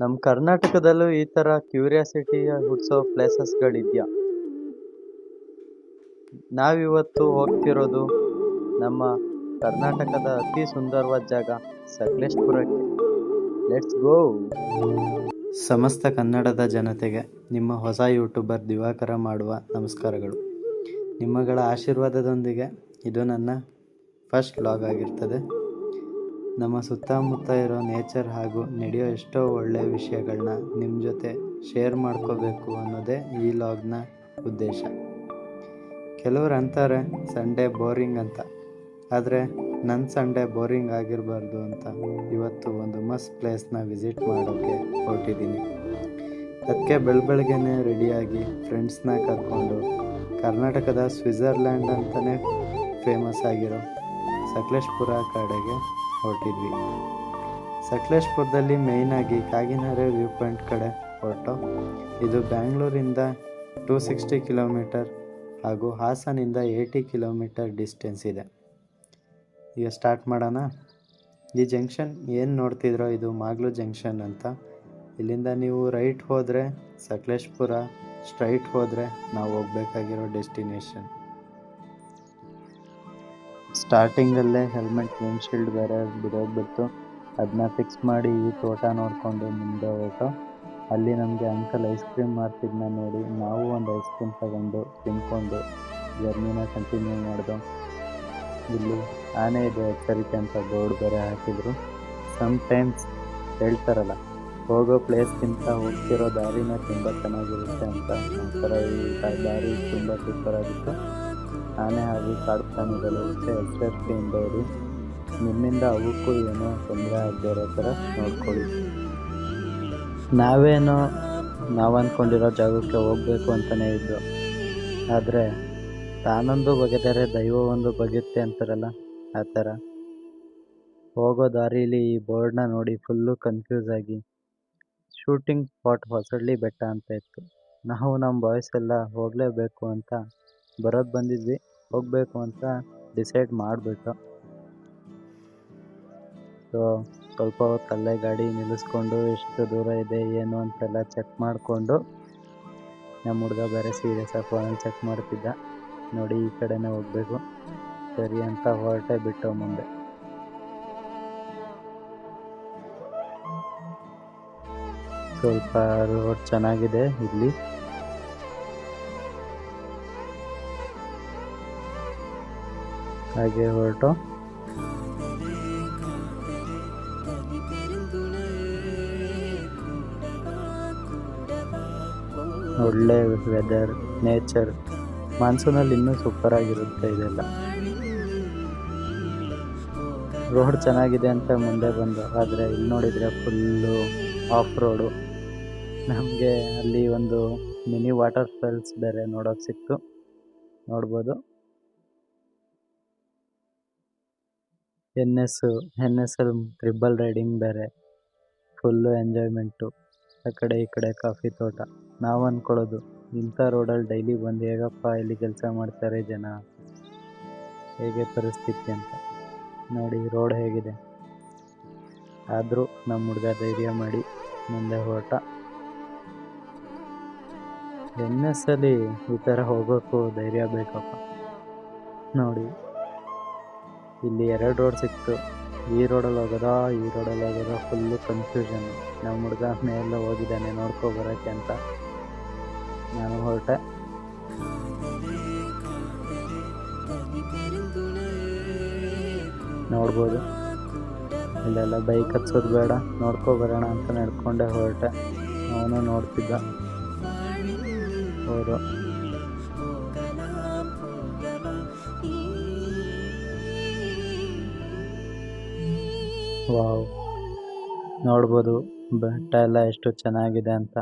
ನಮ್ಮ ಕರ್ನಾಟಕದಲ್ಲೂ ಈ ಥರ ಕ್ಯೂರಿಯಾಸಿಟಿ ಹುಟ್ಟಿಸೋ ಪ್ಲೇಸಸ್ಗಳಿದೆಯಾ? ನಾವಿವತ್ತು ಹೋಗ್ತಿರೋದು ನಮ್ಮ ಕರ್ನಾಟಕದ ಅತಿ ಸುಂದರವಾದ ಜಾಗ ಸಕಲೇಶಪುರಕ್ಕೆ. Let's go! ಸಮಸ್ತ ಕನ್ನಡದ ಜನತೆಗೆ ನಿಮ್ಮ ಹೊಸ ಯೂಟ್ಯೂಬರ್ ದಿವಾಕರ ಮಾಡುವ ನಮಸ್ಕಾರಗಳು. ನಿಮ್ಮಗಳ ಆಶೀರ್ವಾದದೊಂದಿಗೆ ಇದು ನನ್ನ ಫಸ್ಟ್ ವ್ಲಾಗ್ ಆಗಿರ್ತದೆ. ನಮ್ಮ ಸುತ್ತಮುತ್ತ ಇರೋ ನೇಚರ್ ಹಾಗೂ ನಡೆಯೋ ಎಷ್ಟೋ ಒಳ್ಳೆಯ ವಿಷಯಗಳನ್ನ ನಿಮ್ಮ ಜೊತೆ ಶೇರ್ ಮಾಡ್ಕೋಬೇಕು ಅನ್ನೋದೇ ಈ ವ್ಲಾಗ್ನ ಉದ್ದೇಶ. ಕೆಲವರು ಅಂತಾರೆ ಸಂಡೇ ಬೋರಿಂಗ್ ಅಂತ, ಆದರೆ ನನ್ನ ಸಂಡೇ ಬೋರಿಂಗ್ ಆಗಿರಬಾರ್ದು ಅಂತ ಇವತ್ತು ಒಂದು ಮಸ್ತ್ ಪ್ಲೇಸ್ನ ವಿಸಿಟ್ ಮಾಡೋಕ್ಕೆ ಹೊರಟಿದ್ದೀನಿ. ಅದಕ್ಕೆ ಬೆಳಗ್ಗೆನೇ ರೆಡಿಯಾಗಿ ಫ್ರೆಂಡ್ಸ್ನ ಕರ್ಕೊಂಡು ಕರ್ನಾಟಕದ ಸ್ವಿಟ್ಜರ್ಲ್ಯಾಂಡ್ ಅಂತಲೇ ಫೇಮಸ್ ಆಗಿರೋ ಸಕಲೇಶಪುರ ಕಡೆಗೆ ಹೊರಟಿದ್ವಿ. ಸಕಲೇಶಪುರದಲ್ಲಿ ಮೇಯ್ನಾಗಿ ಕಾಗಿನೆರೆ ವ್ಯೂ ಪಾಯಿಂಟ್ ಕಡೆ ಹೊರಟು. ಇದು ಬ್ಯಾಂಗ್ಳೂರಿಂದ 260 ಕಿಲೋಮೀಟರ್ ಹಾಗೂ ಹಾಸನಿಂದ 80 ಕಿಲೋಮೀಟರ್ ಡಿಸ್ಟೆನ್ಸ್ ಇದೆ. ಈಗ ಸ್ಟಾರ್ಟ್ ಮಾಡೋಣ. ಈ ಜಂಕ್ಷನ್ ಏನು ನೋಡ್ತಿದ್ರೋ ಇದು ಮಾಗ್ಲು ಜಂಕ್ಷನ್ ಅಂತ. ಇಲ್ಲಿಂದ ನೀವು ರೈಟ್ ಹೋದರೆ ಸಕಲೇಶಪುರ, ಸ್ಟ್ರೈಟ್ ಹೋದರೆ ನಾವು ಹೋಗ್ಬೇಕಾಗಿರೋ ಡೆಸ್ಟಿನೇಷನ್. ಸ್ಟಾರ್ಟಿಂಗಲ್ಲೇ ಹೆಲ್ಮೆಟ್ ವಿಂಡ್ಶೀಲ್ಡ್ ಬೇರೆ ಬಿಡೋಗ್ಬಿಟ್ಟು ಅದನ್ನ ಫಿಕ್ಸ್ ಮಾಡಿ ಈ ತೋಟ ನೋಡಿಕೊಂಡು ಮುಂದೆ ಹೊರಟು. ಅಲ್ಲಿ ನಮಗೆ ಅಂಕಲ್ ಐಸ್ ಕ್ರೀಮ್ ಮಾರ್ತಿದ್ನ ನೋಡಿ ನಾವು ಒಂದು ಐಸ್ ಕ್ರೀಮ್ ತಗೊಂಡು ತಿನ್ಕೊಂಡು ಜರ್ನಿನ ಕಂಟಿನ್ಯೂ ಮಾಡಿದೋ. ಇಲ್ಲಿ ಆನೆ ಇದೆ ಎಚ್ಚರಿಕೆ ಅಂತ ಬೋರ್ಡ್ ಬೇರೆ ಹಾಕಿದ್ರು. ಸಮ್ಟೈಮ್ಸ್ ಹೇಳ್ತಾರಲ್ಲ, ಹೋಗೋ ಪ್ಲೇಸ್ಗಿಂತ ಹೋಗ್ತಿರೋ ದಾರಿನ ತುಂಬ ಚೆನ್ನಾಗಿರುತ್ತೆ ಅಂತ. ಒಂಥರ ಈ ದಾರಿ ತುಂಬ ಸೂಪರಾಗಿತ್ತು. ಆನೆ ಹಾಗೂ ಕಾಡು ಪ್ರಾಣಿಗಳು ಎಚ್ಚರಿಕೆಯಿಂದ ಇರಿ, ನಿಮ್ಮಿಂದ ಅವಕ್ಕೂ ಏನೋ ತೊಂದರೆ ಆಗದೇ ಇರೋ ಥರ ನೋಡ್ಕೊಳ್ಳಿ. ನಾವು ಅಂದ್ಕೊಂಡಿರೋ ಜಾಗಕ್ಕೆ ಹೋಗಬೇಕು ಅಂತಲೇ ಇದ್ದು, ಆದರೆ ತಾನೊಂದು ಬಗೆದರೆ ದೈವ ಒಂದು ಬಗೆಯುತ್ತೆ ಅಂತಾರಲ್ಲ, ಆ ಥರ ಹೋಗೋ ದಾರಿಲಿ ಈ ಬೋರ್ಡ್ನ ನೋಡಿ ಫುಲ್ಲು ಕನ್ಫ್ಯೂಸ್ ಆಗಿ ಶೂಟಿಂಗ್ ಸ್ಪಾಟ್ ಹೊಸಳ್ಳಿ ಬೆಟ್ಟ ಅಂತ ಇತ್ತು. ನಾವು ನಮ್ಮ ಬಾಯ್ಸ್ ಎಲ್ಲ ಹೋಗಲೇಬೇಕು ಅಂತ ಬಂದಿದ್ವಿ, ಹೋಗಬೇಕು ಅಂತ ಡಿಸೈಡ್ ಮಾಡಿಬಿಟ್ಟು. ಸೊ ಸ್ವಲ್ಪ ಹೊತ್ತು ಅಲ್ಲೇ ಗಾಡಿ ನಿಲ್ಲಿಸ್ಕೊಂಡು ಎಷ್ಟು ದೂರ ಇದೆ ಏನು ಅಂತೆಲ್ಲ ಚೆಕ್ ಮಾಡಿಕೊಂಡು, ನಮ್ಮ ಹುಡುಗ ಬೇರೆ ಸೀರಿಯಸ್ ಆಗಿ ಫೋನಲ್ಲಿ ಚೆಕ್ ಮಾಡ್ತಿದ್ದ. ನೋಡಿ ಈ ಕಡೆನೇ ಹೋಗಬೇಕು ಸರಿ ಅಂತ ಹೊರಟೇ ಬಿಟ್ಟು ಮುಂದೆ. ಸ್ವಲ್ಪ ರೋಡ್ ಚೆನ್ನಾಗಿದೆ ಇಲ್ಲಿ. ಹಾಗೆ ಹೊರಟು ಒಳ್ಳೆ ವೆದರ್, ನೇಚರ್, ಮಾನ್ಸೂನಲ್ಲಿ ಇನ್ನೂ ಸೂಪರ್ ಆಗಿರುತ್ತೆ ಇದೆಲ್ಲ. ರೋಡ್ ಚೆನ್ನಾಗಿದೆ ಅಂತ ಮುಂದೆ ಬಂದು, ಆದರೆ ಇಲ್ಲಿ ನೋಡಿದರೆ ಫುಲ್ಲು ಆಫ್ ರೋಡು. ನಮಗೆ ಅಲ್ಲಿ ಒಂದು ಮಿನಿ ವಾಟರ್ ಫಾಲ್ಸ್ ಬೇರೆ ನೋಡೋಕೆ ಸಿಕ್ತು, ನೋಡ್ಬೋದು. N S L triple riding ಬೇರೆ, ಫುಲ್ಲು ಎಂಜಾಯ್ಮೆಂಟು. ಆ ಕಡೆ ಈ ಕಡೆ ಕಾಫಿ ತೋಟ. ನಾವು ಅಂದ್ಕೊಳ್ಳೋದು ಇಂಥ ರೋಡಲ್ಲಿ ಡೈಲಿ ಬಂದು ಹೇಗಪ್ಪ ಇಲ್ಲಿ ಕೆಲಸ ಮಾಡ್ತಾರೆ ಜನ, ಹೇಗೆ ಪರಿಸ್ಥಿತಿ ಅಂತ. ನೋಡಿ ರೋಡ್ ಹೇಗಿದೆ. ಆದರೂ ನಮ್ಮ ಹುಡುಗ ಧೈರ್ಯ ಮಾಡಿ ಮುಂದೆ ಹೊರಟ. ಎನ್ ಎಸ್ ಅಲ್ಲಿ ಈ ಥರ ಹೋಗೋಕ್ಕೂ ಧೈರ್ಯ ಬೇಕಪ್ಪ. ನೋಡಿ ಇಲ್ಲಿ 2 ರೋಡ್ ಸಿಕ್ತು, ಈ ರೋಡಲ್ಲಿ ಹೋಗೋದಾ ಈ ರೋಡಲ್ಲಿ ಹೋಗೋದಾ ಫುಲ್ಲು ಕನ್ಫ್ಯೂಷನ್. ನಮ್ಮ ಹುಡುಗ ಮೇಲೆ ಹೋಗಿದ್ದಾನೆ ನೋಡ್ಕೊಬರೋಕ್ಕೆ ಅಂತ ನಾನು ಹೊರಟೆ. ನೋಡ್ಬೋದು ಇಲ್ಲೆಲ್ಲ ಬೈಕ್ ಹತ್ಸೋದು ಬೇಡ, ನೋಡ್ಕೊಬರೋಣ ಅಂತ ನಡ್ಕೊಂಡೆ ಹೊರಟೆ. ಅವನು ನೋಡ್ತಿದ್ದ. ಅವರು ವಾವ್, ನೋಡ್ಬೋದು ಬೆಟ್ಟ ಎಲ್ಲ ಎಷ್ಟು ಚೆನ್ನಾಗಿದೆ ಅಂತ.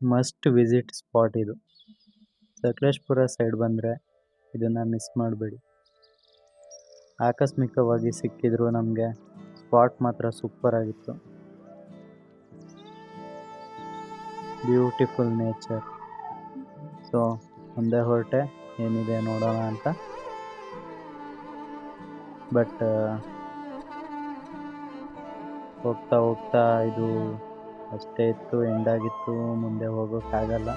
ಮಸ್ಟ್ ವಿಸಿಟ್ ಸ್ಪಾಟ್ ಇದು. ಸಕಲೇಶಪುರ ಸೈಡ್ ಬಂದರೆ ಇದನ್ನು ಮಿಸ್ ಮಾಡಬೇಡಿ. ಆಕಸ್ಮಿಕವಾಗಿ ಸಿಕ್ಕಿದ್ರು ನಮಗೆ ಸ್ಪಾಟ್ ಮಾತ್ರ ಸೂಪರ್ ಆಗಿತ್ತು. Beautiful nature. ಸೊ ಮುಂದೆ ಹೊರಟೆ, ಏನಿದೆ ನೋಡೋಣ ಅಂತ. ಬಟ್ ಹೋಗ್ತಾ ಹೋಗ್ತಾ ಇದು ಅಷ್ಟೇ ಇತ್ತು, ಎಂಡಾಗಿತ್ತು, ಮುಂದೆ ಹೋಗೋಕ್ಕಾಗಲ್ಲ.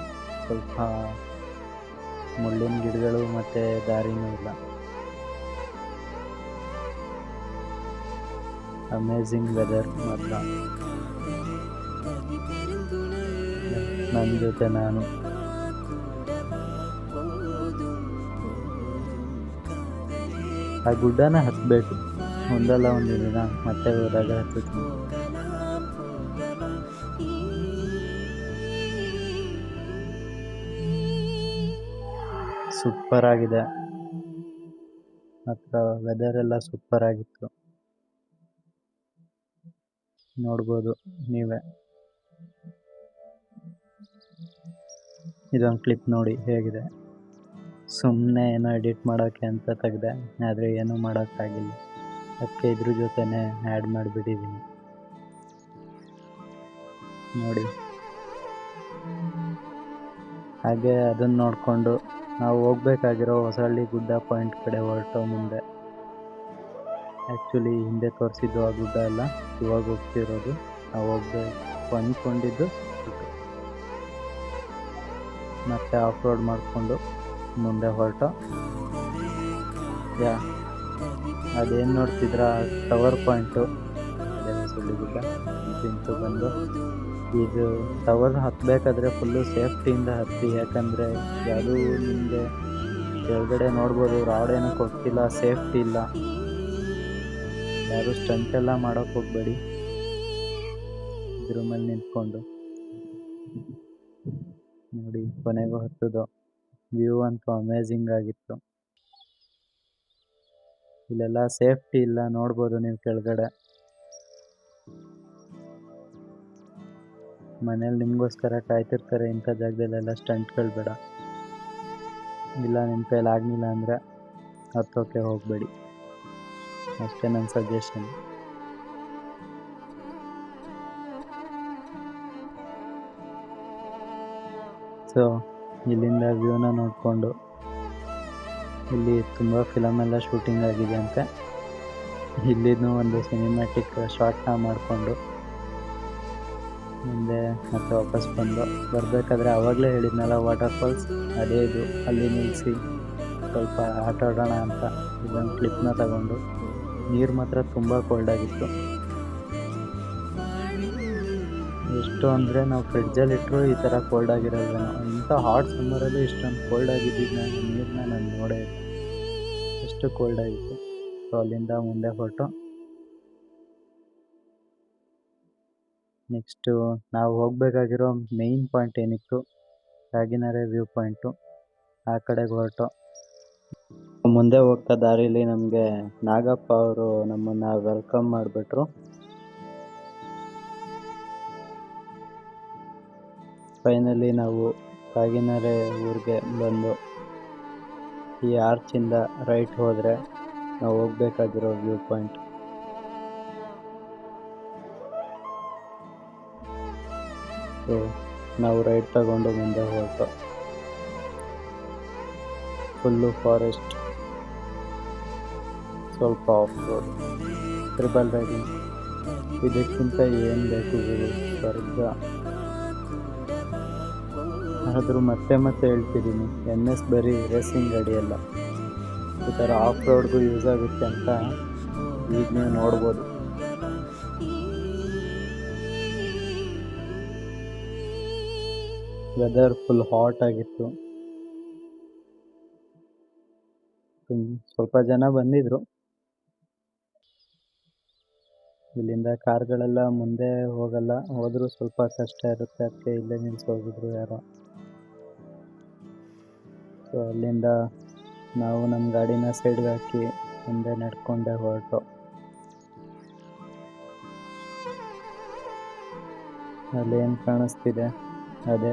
ಸ್ವಲ್ಪ ಮುಳ್ಳಿನ ಗಿಡಗಳು ಮತ್ತು ದಾರಿನೂ ಇಲ್ಲ. ಅಮೇಝಿಂಗ್ ವೆದರ್ ಮಾತ್ರ. ನನ್ನ ಜೊತೆ ನಾನು. ಆ ಗುಡ್ಡನ ಹತ್ತಬೇಕು, ಒಂದಲ್ಲ ಒಂದು ದಿನ ಮತ್ತೆ ಹೋದಾಗ ಹತ್ತುತ್ತೀನಿ. ಸೂಪರ್ ಆಗಿದೆ ಮಾತ್ರ, ವೆದರ್ ಎಲ್ಲ ಸೂಪರ್ ಆಗಿತ್ತು. ನೋಡ್ಬೋದು ನೀವೇ. ಇದೊಂದು ಕ್ಲಿಪ್ ನೋಡಿ ಹೇಗಿದೆ. ಸುಮ್ಮನೆ ಏನೋ ಎಡಿಟ್ ಮಾಡೋಕ್ಕೆ ಅಂತ ತೆಗ್ದೆ, ಆದರೆ ಏನೂ ಮಾಡೋಕ್ಕಾಗಿಲ್ಲ. ಅದಕ್ಕೆ ಇದ್ರ ಜೊತೆನೇ ಆ್ಯಡ್ ಮಾಡಿಬಿಟ್ಟಿದ್ದೀನಿ ನೋಡಿ. ಹಾಗೆ ಅದನ್ನು ನೋಡಿಕೊಂಡು ನಾವು ಹೋಗ್ಬೇಕಾಗಿರೋ ಹೊಸಳ್ಳಿ ಗುಡ್ಡ ಪಾಯಿಂಟ್ ಕಡೆ ಹೊರಟೋ ಮುಂದೆ. ಆ್ಯಕ್ಚುಲಿ ಹಿಂದೆ ತೋರಿಸಿದ್ದು ಆ ಗುಡ್ಡ ಅಲ್ಲ, ಇವಾಗ ಹೋಗ್ತಿರೋದು. ನಾವು ಹೋಗ್ಬೇಕು ಅಂದ್ಕೊಂಡಿದ್ದು ಮತ್ತೆ ಆಫ್ ರೋಡ್ ಮಾಡಿಕೊಂಡು ಮುಂದೆ ಹೊರಟು. ಅದೇನು ನೋಡ್ತಿದ್ರ ಟವರ್ ಪಾಯಿಂಟು, ಅದೇ ಹೊಸಳ್ಳಿ ಗುಡ್ಡ ನಿಂತು ಬಂದು. ಇದು ಟವರ್ ಹತ್ತಬೇಕಾದ್ರೆ ಫುಲ್ಲು ಸೇಫ್ಟಿಯಿಂದ ಹತ್ತಿ, ಯಾಕಂದರೆ ಯಾವುದೂ ನಿಮಗೆ ಕೆಳಗಡೆ ನೋಡ್ಬೋದು ರಾಡ್ ಏನೂ ಕೊಟ್ಟಿಲ್ಲ, ಸೇಫ್ಟಿ ಇಲ್ಲ. ಯಾರು ಸ್ಟಂಟೆಲ್ಲ ಮಾಡೋಕ್ಕೆ ಹೋಗಬೇಡಿ ಇದ್ರ ಮೇಲೆ ನಿಂತ್ಕೊಂಡು. ನೋಡಿ ಕೊನೆಗೂ ಹತ್ತೋದು. ವ್ಯೂ ಅಂತೂ ಅಮೇಝಿಂಗ್ ಆಗಿತ್ತು. ಇಲ್ಲೆಲ್ಲ ಸೇಫ್ಟಿ ಇಲ್ಲ, ನೋಡ್ಬೋದು ನೀವು ಕೆಳಗಡೆ. ಮನೇಲಿ ನಿಮಗೋಸ್ಕರ ಕಾಯ್ತಿರ್ತಾರೆ ಇಂಥ ಜಾಗದಲ್ಲೆಲ್ಲ ಸ್ಟಂಟ್ಗಳು ಬೇಡ. ಇಲ್ಲ ನಿಮ್ಮ ಕೈಲಿ ಆಗಲಿಲ್ಲ ಅಂದರೆ ಹತ್ತೋಕ್ಕೆ ಹೋಗಬೇಡಿ, ಅಷ್ಟೇ ನನ್ನ ಸಜೆಷನ್. ಸೊ ಇಲ್ಲಿಂದ ವ್ಯೂನ ನೋಡಿಕೊಂಡು, ಇಲ್ಲಿ ತುಂಬ ಫಿಲಮೆಲ್ಲ ಶೂಟಿಂಗ್ ಆಗಿದೆ ಅಂತೆ. ಇಲ್ಲಿನೂ ಒಂದು ಸಿನಿಮ್ಯಾಟಿಕ್ ಶಾರ್ಟ್ನ ಮಾಡಿಕೊಂಡು ಮುಂದೆ ಮತ್ತೆ ವಾಪಸ್ ಬರಬೇಕಾದ್ರೆ ಆವಾಗಲೇ ಹೇಳಿದ್ನಲ್ಲ ವಾಟರ್ ಫಾಲ್ಸ್, ಅದೇ ಇದು. ಅಲ್ಲಿ ನಿಲ್ಲಿಸಿ ಸ್ವಲ್ಪ ಆಟ ಆಡೋಣ ಅಂತ ಇದೊಂದು ಕ್ಲಿಪ್ನ ತಗೊಂಡು. ನೀರು ಮಾತ್ರ ತುಂಬ ಕೋಲ್ಡ್ ಆಗಿತ್ತು. ಎಷ್ಟು ಅಂದರೆ ನಾವು ಫ್ರಿಡ್ಜಲ್ಲಿಟ್ಟರು ಈ ಥರ ಕೋಲ್ಡ್ ಆಗಿರೋದೇನೋ. ಇಂಥ ಹಾಟ್ ಸಮ್ಮರಲ್ಲೂ ಇಷ್ಟೊಂದು ಕೋಲ್ಡ್ ಆಗಿದ್ದಿದ್ದು ನೀರನ್ನ ನಾನು ನೋಡೇ ಇಲ್ಲ, ಎಷ್ಟು ಕೋಲ್ಡ್ ಆಗಿತ್ತು. ಸೊ ಅಲ್ಲಿಂದ ಮುಂದೆ ಹೊರಟು ನೆಕ್ಸ್ಟು ನಾವು ಹೋಗಬೇಕಾಗಿರೋ ಮೇಯ್ನ್ ಪಾಯಿಂಟ್ ಏನಿತ್ತು, ಕಾಗಿನೆರೆ ವ್ಯೂ ಪಾಯಿಂಟು, ಆ ಕಡೆಗೆ ಹೊರಟು. ಮುಂದೆ ಹೋಗ್ತಾ ದಾರಿಲಿ ನಮಗೆ ನಾಗಪ್ಪ ಅವರು ನಮ್ಮನ್ನು ವೆಲ್ಕಮ್ ಮಾಡಿಬಿಟ್ರು. ಫೈನಲಿ ನಾವು ಕಾಗಿನೆರೆ ಊರಿಗೆ ಬಂದು ಈ ಆರ್ಚಿಂದ ರೈಟ್ ಹೋದರೆ ನಾವು ಹೋಗ್ಬೇಕಾಗಿರೋ ವ್ಯೂ ಪಾಯಿಂಟ್. ಸೊ ನಾವು ರೈಟ್ ತಗೊಂಡು ಮುಂದೆ ಹೊರಟು. ಫುಲ್ಲು ಫಾರೆಸ್ಟ್, ಸ್ವಲ್ಪ ಆಫ್ ರೋಡ್, ಟ್ರಿಬಲ್ ರೈಡಿಂಗ್, ಇದಕ್ಕಿಂತ ಏನು ಬೇಕು ಗುರು, ಸ್ವರ್ಗ. ಆದರೂ ಮತ್ತೆ ಹೇಳ್ತಿದ್ದೀನಿ, NS ಬರೀ ರೇಸಿಂಗ್ ಗಾಡಿ ಅಲ್ಲ, ಈ ಥರ ಆಫ್ ರೋಡ್ಗೂ ಯೂಸ್ ಆಗುತ್ತೆ ಅಂತ ಈಗ ನೀವು ನೋಡ್ಬೋದು. ವೆದರ್ ಫುಲ್ ಹಾಟ್ ಆಗಿತ್ತು. ಸ್ವಲ್ಪ ಜನ ಬಂದಿದ್ರು. ಇಲ್ಲಿಂದ ಕಾರ್ಗಳೆಲ್ಲ ಮುಂದೆ ಹೋಗಲ್ಲ, ಹೋದರೂ ಸ್ವಲ್ಪ ಕಷ್ಟ ಇರುತ್ತೆ, ಅದಕ್ಕೆ ಇಲ್ಲೇ ನಿಲ್ಸೋಗಿದ್ರು ಯಾರೋ. ಸೊ ಅಲ್ಲಿಂದ ನಾವು ನಮ್ಮ ಗಾಡಿನ ಸೈಡ್ಗೆ ಹಾಕಿ ಮುಂದೆ ನಡ್ಕೊಂಡೆ ಹೊರಟು. ಅಲ್ಲೇನು ಕಾಣಿಸ್ತಿದೆ ಅದೇ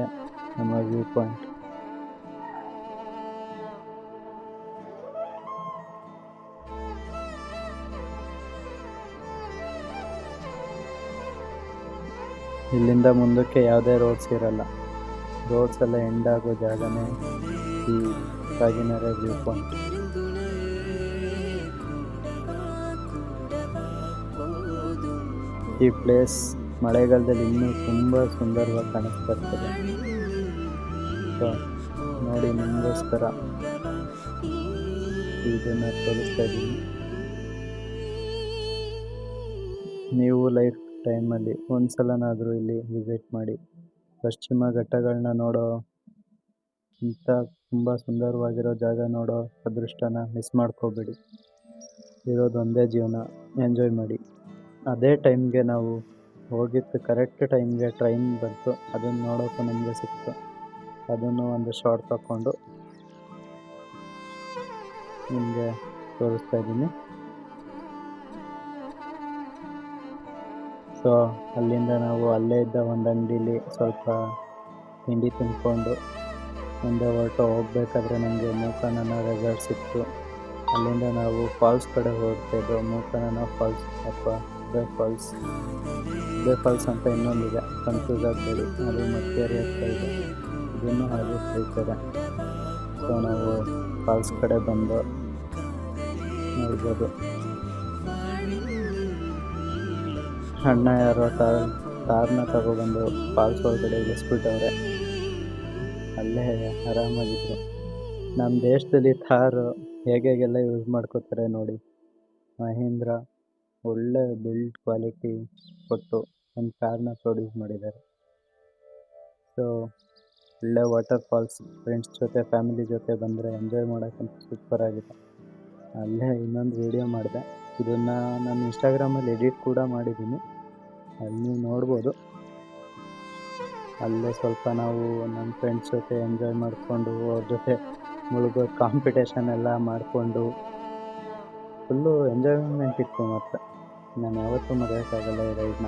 ನಮ್ಮ ವ್ಯೂ ಪಾಯಿಂಟ್. ಇಲ್ಲಿಂದ ಮುಂದಕ್ಕೆ ಯಾವುದೇ ರೋಡ್ಸ್ ಇರಲ್ಲ, ರೋಡ್ಸ್ ಎಲ್ಲ ಎಂಡ್ ಆಗೋ ಜಾಗನೇ ಈ ಕಾಗಿನೆರೆ ವ್ಯೂ ಪಾಯಿಂಟ್. ಈ ಪ್ಲೇಸ್ ಮಳೆಗಾಲದಲ್ಲಿ ಇನ್ನೂ ತುಂಬ ಸುಂದರವಾಗಿ ಕಾಣಿಸ್ತಾ ಇರ್ತದೆ. ಸೊ ನೋಡಿ, ನಿಮಗೋಸ್ಕರ ಇದನ್ನು ತೋರಿಸ್ತಾ ಇದ್ದೀನಿ. ನೀವು ಲೈಫ್ ಟೈಮಲ್ಲಿ ಒಂದ್ಸಲನಾದರೂ ಇಲ್ಲಿ ವಿಸಿಟ್ ಮಾಡಿ. ಪಶ್ಚಿಮ ಘಟ್ಟಗಳನ್ನ ನೋಡೋ ಇಂಥ ತುಂಬ ಸುಂದರವಾಗಿರೋ ಜಾಗ ನೋಡೋ ಅದೃಷ್ಟನ ಮಿಸ್ ಮಾಡ್ಕೋಬೇಡಿ. ಇರೋದೊಂದೇ ಜೀವನ, ಎಂಜಾಯ್ ಮಾಡಿ. ಅದೇ ಟೈಮ್ಗೆ ನಾವು ಹೋಗಿದ್ದು ಕರೆಕ್ಟ್ ಟೈಮ್ಗೆ ಟ್ರೈನ್ ಬಂತು, ಅದನ್ನು ನೋಡೋಕ್ಕೂ ನಮಗೆ ಸಿಕ್ತು. ಅದನ್ನು ಒಂದು ಶಾರ್ಟ್ ತಗೊಂಡು ನಿಮಗೆ ತೋರಿಸ್ತಾ ಇದ್ದೀನಿ. ಸೊ ಅಲ್ಲಿಂದ ನಾವು ಅಲ್ಲೇ ಇದ್ದ ಒಂದು ಅಂಗಡೀಲಿ ಸ್ವಲ್ಪ ತಿಂಡಿ ತಿಂದ್ಕೊಂಡು ಮುಂದೆ ಹೋಗ್ಬೇಕಾದ್ರೆ ನಮಗೆ ಮೂಕಾನನ ರೆಸಾರ್ಟ್ ಸಿಕ್ತು. ಅಲ್ಲಿಂದ ನಾವು ಫಾಲ್ಸ್ ಕಡೆ ಹೋಗ್ತಾಯಿದ್ದೋ. ಮೂಕಾನನ ಫಾಲ್ಸ್ ಅಥವಾ ಬೇ ಫಾಲ್ಸ್ ಅಂತ ಇನ್ನೊಂದಿದೆ, ಕನ್ಫ್ಯೂಸ್ ಆಗಬೇಡಿ, ಅದು ಮತ್ತೇರಿ ಆಗ್ತಾ ಇದೆ, ಇದನ್ನು ಹಾಗೆ ಕರೀತಾರೆ. ಸೊ ನಾವು ಫಾಲ್ಸ್ ಕಡೆ ಬಂದು ನೋಡ್ಬೋದು. ಅಣ್ಣ ಯಾರೋ ತಾರನ್ನ ತಗೊಬಂದು ಫಾಲ್ಸ್ ಒಳಗಡೆ ಇಳಿಸ್ಬಿಟ್ಟವ್ರೆ. ಅಲ್ಲೇ ಆರಾಮಾಗಿದ್ರು. ನಮ್ಮ ದೇಶದಲ್ಲಿ ಥಾರ್ ಹೇಗೆಲ್ಲ ಯೂಸ್ ಮಾಡ್ಕೋತಾರೆ ನೋಡಿ. ಮಹೀಂದ್ರ ಒಳ್ಳೆ ಬಿಲ್ಡ್ ಕ್ವಾಲಿಟಿ ಕೊಟ್ಟು ಒಂದು ಕಾರ್ನ ಪ್ರೊಡ್ಯೂಸ್ ಮಾಡಿದ್ದಾರೆ. ಸೊ ಒಳ್ಳೆ ವಾಟರ್ ಫಾಲ್ಸ್, ಫ್ರೆಂಡ್ಸ್ ಜೊತೆ ಫ್ಯಾಮಿಲಿ ಜೊತೆ ಬಂದರೆ ಎಂಜಾಯ್ ಮಾಡೋಕ್ಕಂತ ಸೂಪರ್ ಆಗಿದೆ. ಅಲ್ಲೇ ಇನ್ನೊಂದು ವಿಡಿಯೋ ಮಾಡಿದೆ, ಇದನ್ನು ನಾನು ಇನ್ಸ್ಟಾಗ್ರಾಮಲ್ಲಿ ಎಡಿಟ್ ಕೂಡ ಮಾಡಿದ್ದೀನಿ, ಅಲ್ಲಿ ನೀವು ನೋಡ್ಬೋದು. ಅಲ್ಲೇ ಸ್ವಲ್ಪ ನಾವು ನಮ್ಮ ಫ್ರೆಂಡ್ಸ್ ಜೊತೆ ಎಂಜಾಯ್ ಮಾಡಿಕೊಂಡು ಅವ್ರ ಜೊತೆ ಮುಳುಗೋ ಕಾಂಪಿಟೇಷನ್ ಎಲ್ಲ ಮಾಡಿಕೊಂಡು ಫುಲ್ಲು ಎಂಜಾಯ್ಮೆಂಟ್ ಇತ್ತು. ಮತ್ತು ನಾನು ಯಾವತ್ತೂ ಮರೆಯೋಕ್ಕಾಗಲ್ಲ ಈ ರೈಡ್ನ.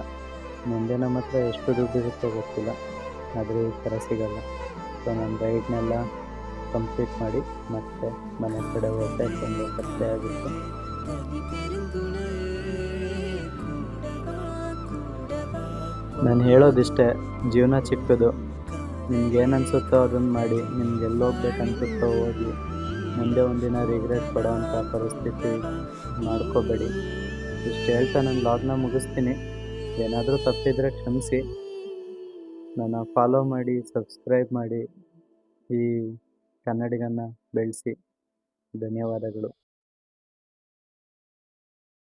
ಮುಂದೆ ನಮ್ಮ ಹತ್ರ ಎಷ್ಟು ದುಡ್ಡು ಇರುತ್ತೋ ಗೊತ್ತಿಲ್ಲ, ಆದರೆ ಈ ಥರ ಸಿಗಲ್ಲ. ಸೊ ನಾನು ರೈಡ್ನೆಲ್ಲ ಕಂಪ್ಲೀಟ್ ಮಾಡಿ ಮತ್ತೆ ಮನೆ ಕಡೆ ಹೋಗ್ತಾ ತುಂಬ ಕಷ್ಟ ಆಗಿತ್ತು. ನಾನು ಹೇಳೋದಿಷ್ಟೇ, ಜೀವನ ಚಿಕ್ಕದು. ನಿಮ್ಗೇನು ಅನಿಸುತ್ತೋ ಅದನ್ನು ಮಾಡಿ. ನಿಮ್ಗೆ ಎಲ್ಲೋಗ್ಬೇಕನ್ಸುತ್ತೋ ಹೋಗಿ. ಮುಂದೆ ಒಂದಿನ ರಿಗ್ರೆಟ್ ಪಡೋವಂಥ ಪರಿಸ್ಥಿತಿ ಮಾಡ್ಕೋಬೇಡಿ. ಇಷ್ಟು ಹೇಳ್ತಾ ನಾನು ವ್ಲಾಗ್ನ ಮುಗಿಸ್ತೀನಿ. ಏನಾದರೂ ತಪ್ಪಿದರೆ ಕ್ಷಮಿಸಿ. ನನ್ನ ಫಾಲೋ ಮಾಡಿ, ಸಬ್ಸ್ಕ್ರೈಬ್ ಮಾಡಿ, ಈ ಕನ್ನಡಿಗನ ಬೆಳೆಸಿ. ಧನ್ಯವಾದಗಳು.